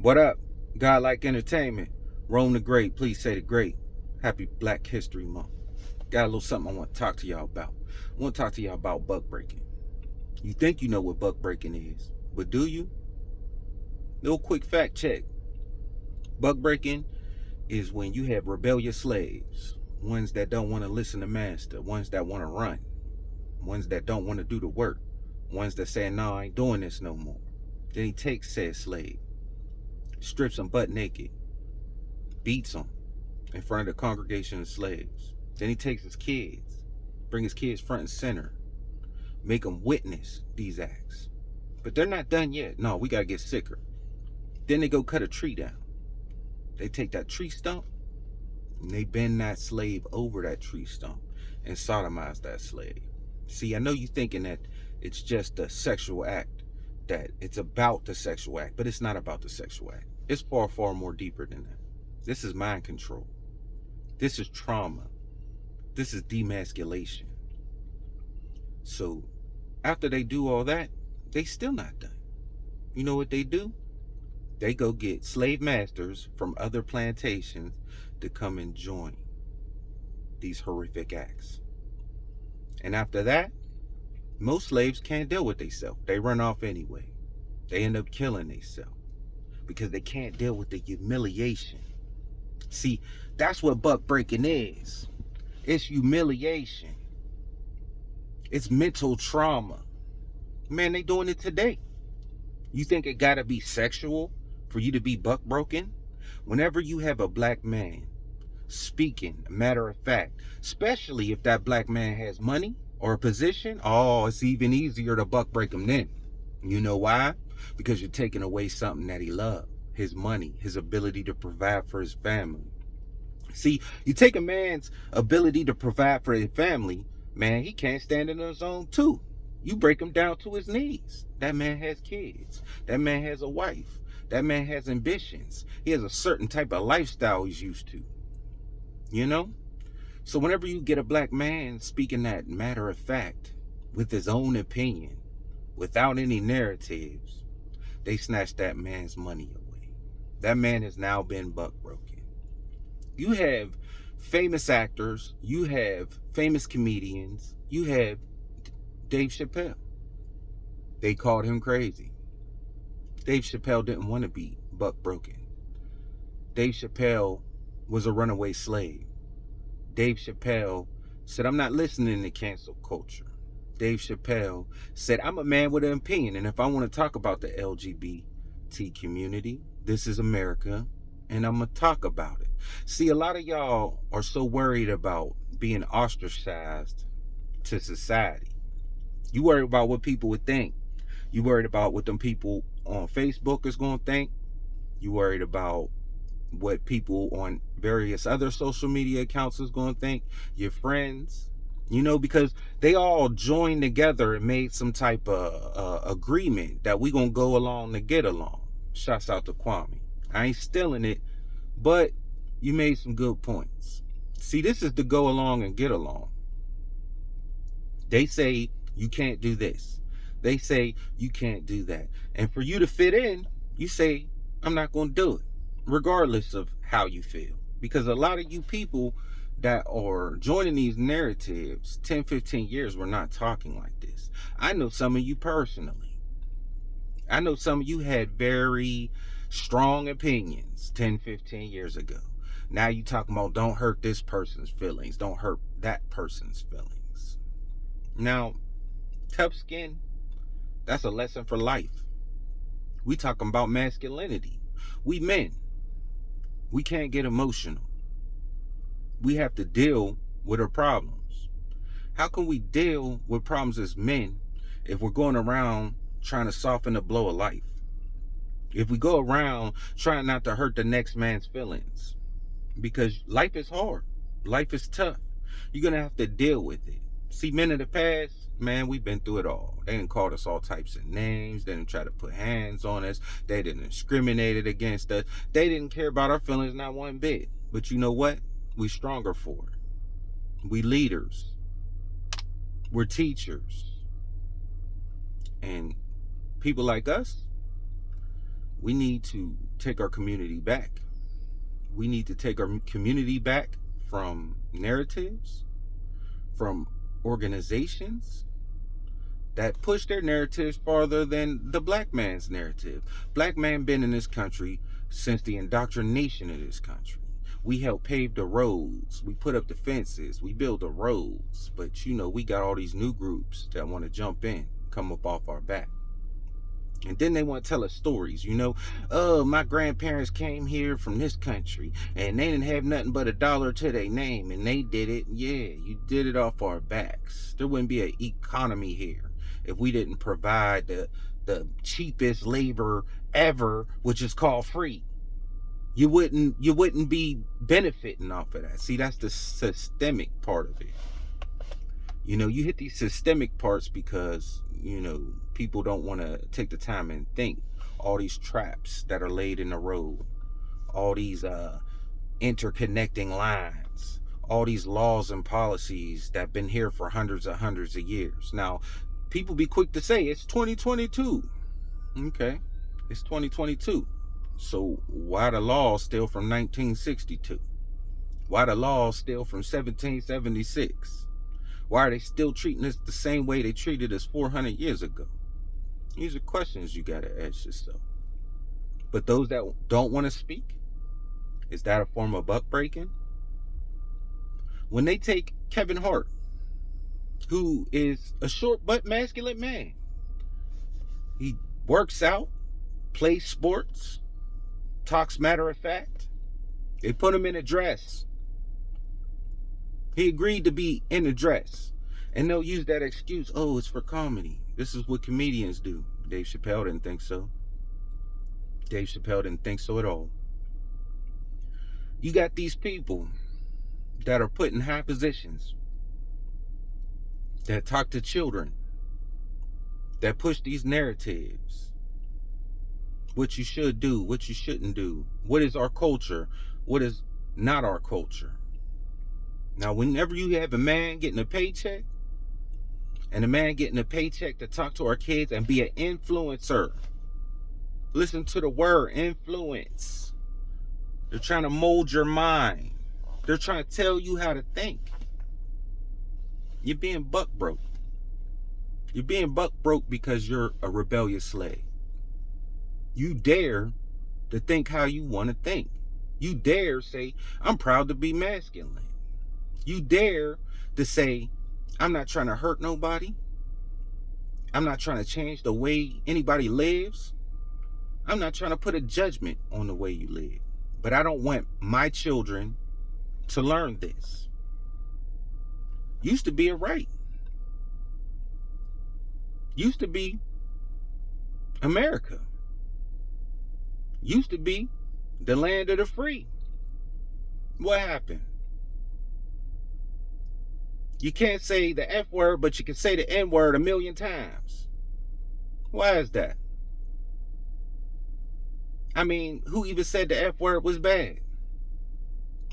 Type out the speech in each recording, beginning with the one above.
What up? Godlike Entertainment. Rome the Great. Please say the great. Happy Black History Month. Got a little something I want to talk to y'all about. I want to talk to y'all about buck breaking. You think you know what buck breaking is, but do you? Little quick fact check. Buck breaking is when you have rebellious slaves, ones that don't want to listen to master, ones that want to run, ones that don't want to do the work, ones that say, no, I ain't doing this no more. Then he takes said slave, strips him butt naked, beats him in front of the congregation of slaves. Then he takes his kids, bring his kids front and center, make them witness these acts. But they're not done yet. No, we gotta get sicker. Then they go cut a tree down. They take that tree stump and they bend that slave over that tree stump and sodomize that slave. See, I know you thinking that it's just a sexual act, that it's about the sexual act, but it's not about the sexual act. It's far, far more deeper than that. This is mind control. This is trauma. This is demasculation. So after they do all that, they still not done. You know what they do? They go get slave masters from other plantations to come and join these horrific acts. And after that, most slaves can't deal with themselves. They run off anyway. They end up killing themselves because they can't deal with the humiliation. See, that's what buck breaking is. It's humiliation. It's mental trauma. Man, they doing it today. You think it gotta be sexual for you to be buck broken? Whenever you have a black man speaking matter of fact, especially if that black man has money or a position, oh, it's even easier to buck break him then. You know why? Because you're taking away something that he loved. His money, his ability to provide for his family. See, you take a man's ability to provide for his family, man, he can't stand on his own too. You break him down to his knees. That man has kids. That man has a wife. That man has ambitions. He has a certain type of lifestyle he's used to. You know? So whenever you get a black man speaking that matter of fact, with his own opinion, without any narratives, they snatch that man's money away. That man has now been buck broken. You have famous actors, you have famous comedians, you have Dave Chappelle. They called him crazy. Dave Chappelle didn't want to be buck broken. Dave Chappelle was a runaway slave. Dave Chappelle said, I'm not listening to cancel culture. Dave Chappelle said, I'm a man with an opinion, and if I want to talk about the LGBT community, this is America, and I'm going to talk about it. See, a lot of y'all are so worried about being ostracized to society. You worried about what people would think. You worried about what them people on Facebook is going to think. You worried about what people on various other social media accounts is going to think. Your friends, you know, because they all joined together and made some type of agreement that we going to go along to get along. Shouts out to Kwame. I ain't stealing it, but you made some good points. See, this is to go along and get along. They say you can't do this. They say you can't do that. And for you to fit in, you say, I'm not going to do it, regardless of how you feel. Because a lot of you people that are joining these narratives, 10, 15 years, we're not talking like this. I know some of you personally. I know some of you had very strong opinions 10, 15 years ago. Now you talking about don't hurt this person's feelings, don't hurt that person's feelings. Now, tough skin, that's a lesson for life. We talking about masculinity. We men, we can't get emotional. We have to deal with our problems. How can we deal with problems as men if we're going around trying to soften the blow of life? If we go around trying not to hurt the next man's feelings? Because life is hard. Life is tough. You're going to have to deal with it. See, men of the past, man, we've been through it all. They didn't call us all types of names. They didn't try to put hands on us. They didn't discriminate against us. They didn't care about our feelings, not one bit. But you know what? We stronger for it. We leaders. We're teachers. And people like us, We need to take our community back. We need to take our community back from narratives, from organizations that push their narratives farther than the black man's narrative. Black man been in this country since the indoctrination of this country. We helped pave the roads. We put up the fences. We build the roads. But we got all these new groups that want to jump in, come up off our back. And then they want to tell us stories, Oh, my grandparents came here from this country and they didn't have nothing but $1 to their name and they did it. Yeah, you did it off our backs. There wouldn't be an economy here if we didn't provide the cheapest labor ever, which is called free. You wouldn't be benefiting off of that. See, that's the systemic part of it. You hit these systemic parts because people don't want to take the time and think. All these traps that are laid in the road, all these interconnecting lines, all these laws and policies that have been here for hundreds of years. Now, people be quick to say it's 2022. Okay, it's 2022. So why the law still from 1962? Why the law still from 1776? Why are they still treating us the same way they treated us 400 years ago? These are questions you got to ask yourself. But those that don't want to speak, is that a form of buck breaking? When they take Kevin Hart, who is a short but masculine man, he works out, plays sports, talks matter of fact, they put him in a dress. He agreed to be in a dress. And they'll use that excuse, oh, it's for comedy. This is what comedians do. Dave Chappelle didn't think so. Dave Chappelle didn't think so at all. You got these people that are put in high positions, that talk to children, that push these narratives. What you should do, what you shouldn't do. What is our culture? What is not our culture? Now, whenever you have a man getting a paycheck, and a man getting a paycheck to talk to our kids and be an influencer, listen to the word influence. They're trying to mold your mind. They're trying to tell you how to think. You're being buck broke. You're being buck broke because you're a rebellious slave. You dare to think how you want to think. You dare say, I'm proud to be masculine. You dare to say, I'm not trying to hurt nobody. I'm not trying to change the way anybody lives. I'm not trying to put a judgment on the way you live. But I don't want my children to learn this. Used to be a right. Used to be America. Used to be the land of the free. What happened? You can't say the F word, but you can say the N word 1,000,000 times. Why is that? I mean, who even said the F word was bad?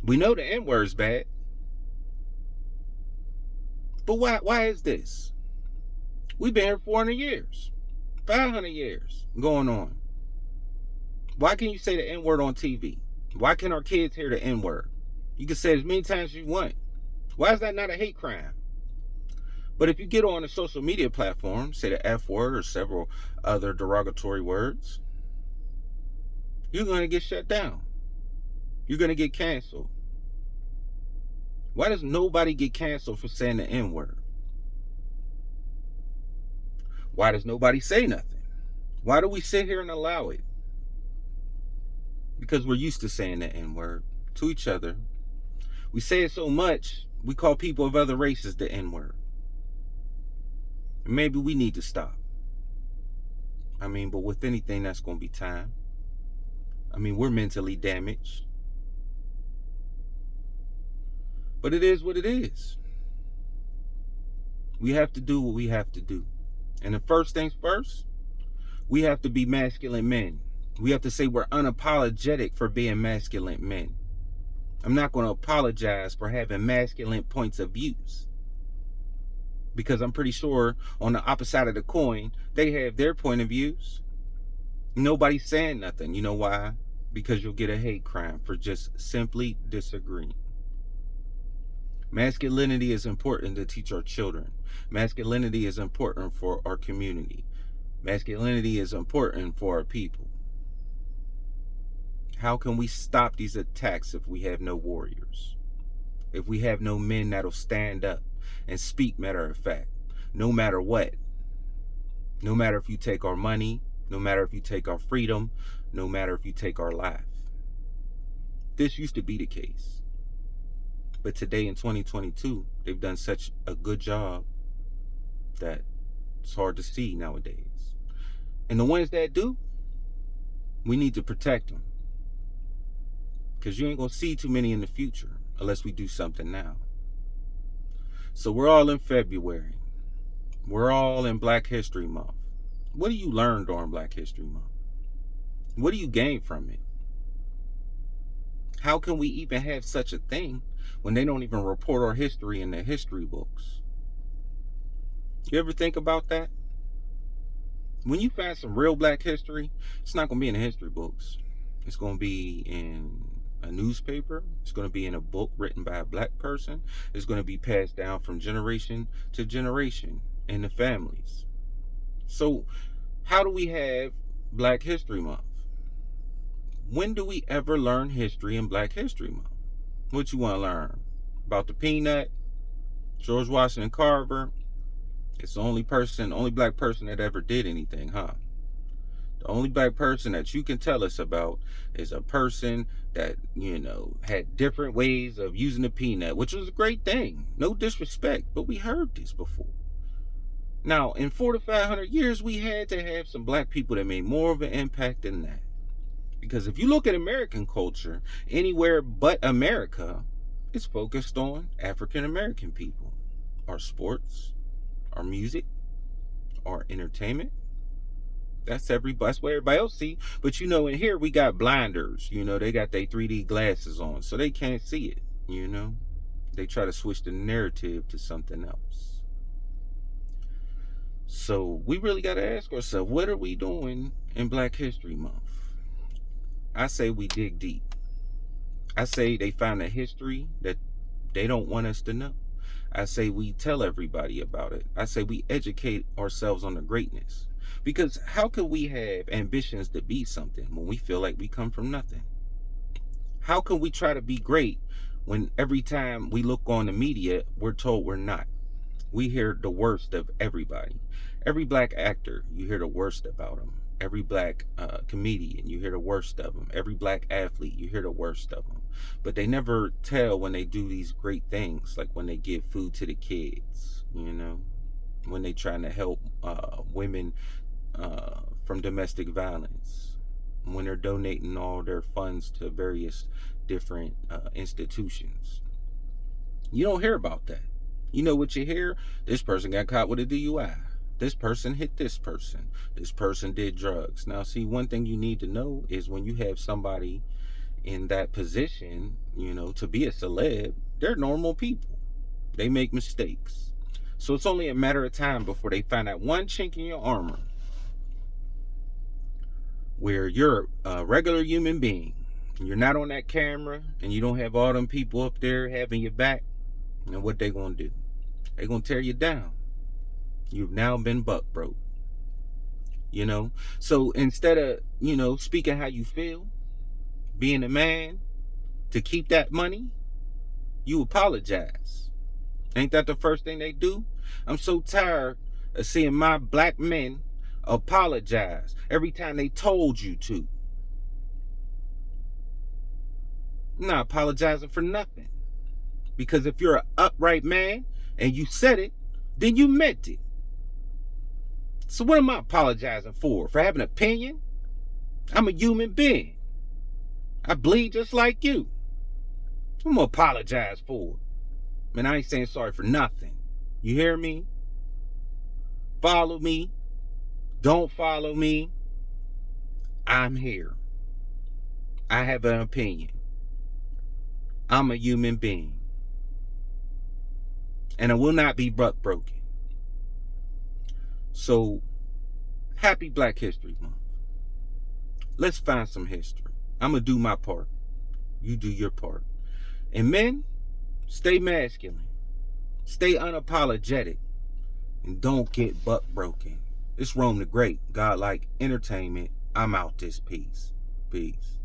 We know the N word's bad. But why is this? We've been here 400 years, 500 years going on. Why can you say the N word on TV? Why can our kids hear the N word? You can say it as many times as you want. Why is that not a hate crime? But if you get on a social media platform, say the F word or several other derogatory words, you're going to get shut down. You're going to get canceled. Why does nobody get canceled for saying the N word? Why does nobody say nothing? Why do we sit here and allow it? Because we're used to saying the N word to each other. We say it so much, we call people of other races the N word. Maybe we need to stop. I mean, but with anything, that's going to be time. I mean, we're mentally damaged. But it is what it is. We have to do what we have to do. And the first things first, we have to be masculine men. We have to say we're unapologetic for being masculine men. I'm not going to apologize for having masculine points of views. Because I'm pretty sure on the opposite side of the coin, they have their point of views. Nobody's saying nothing. You know why? Because you'll get a hate crime for just simply disagreeing. Masculinity is important to teach our children. Masculinity is important for our community. Masculinity is important for our people. How can we stop these attacks if we have no warriors? If we have no men that'll stand up and speak matter of fact, no matter what? No matter if you take our money, no matter if you take our freedom, no matter if you take our life. This used to be the case. But today in 2022, they've done such a good job that it's hard to see nowadays. And the ones that do, we need to protect them. Because you ain't going to see too many in the future unless we do something now. So we're all in February. We're all in Black History Month. What do you learn during Black History Month? What do you gain from it? How can we even have such a thing when they don't even report our history in their history books? You ever think about that? When you find some real Black history, it's not going to be in the history books. It's going to be in a newspaper. It's going to be in a book written by a Black person. It's going to be passed down from generation to generation in the families. So how do we have Black History Month? When do we ever learn history in Black History Month? What you want to learn? About the peanut? George Washington Carver? It's the only Black person that ever did anything, huh? The only Black person that you can tell us about is a person that, had different ways of using the peanut, which was a great thing. No disrespect, but we heard this before. Now, in 400 to 500 years, we had to have some Black people that made more of an impact than that. Because if you look at American culture, anywhere but America, it's focused on African American people. Our sports, our music, our entertainment. That's what everybody else see. But in here we got blinders. They got their 3D glasses on, so they can't see it. They try to switch the narrative to something else. So we really got to ask ourselves, what are we doing in Black History Month? I say we dig deep. I say they find a history that they don't want us to know. I say we tell everybody about it. I say we educate ourselves on the greatness. Because how could we have ambitions to be something when we feel like we come from nothing? How can we try to be great when every time we look on the media, we're told we're not? We hear the worst of everybody. Every Black actor, you hear the worst about them. Every Black comedian, you hear the worst of them. Every Black athlete, you hear the worst of them. But they never tell when they do these great things, like when they give food to the kids, when they trying to help women from domestic violence, when they're donating all their funds to various different institutions. You don't hear about that. You know what you hear? This person got caught with a DUI. This person hit this person. This person did drugs. Now, see, one thing you need to know is when you have somebody in that position, to be a celeb, they're normal people. They make mistakes. So it's only a matter of time before they find that one chink in your armor where you're a regular human being. You're not on that camera and you don't have all them people up there having your back. And what they gonna do? They gonna tear you down. You've now been buck broke. So instead of, speaking how you feel, being a man, to keep that money, you apologize. Ain't that the first thing they do? I'm so tired of seeing my Black men apologize every time they told you to. I'm not apologizing for nothing. Because if you're an upright man and you said it, then you meant it. So what am I apologizing for? For having an opinion? I'm a human being. I bleed just like you. I'm gonna apologize for it. Man, I ain't saying sorry for nothing. You hear me? Follow me. Don't follow me. I'm here. I have an opinion. I'm a human being. And I will not be buck broken. So, happy Black History Month. Let's find some history. I'm going to do my part. You do your part. And men, stay masculine. Stay unapologetic. And don't get buck broken. It's Rome the Great. Godlike Entertainment. I'm out this piece. Peace.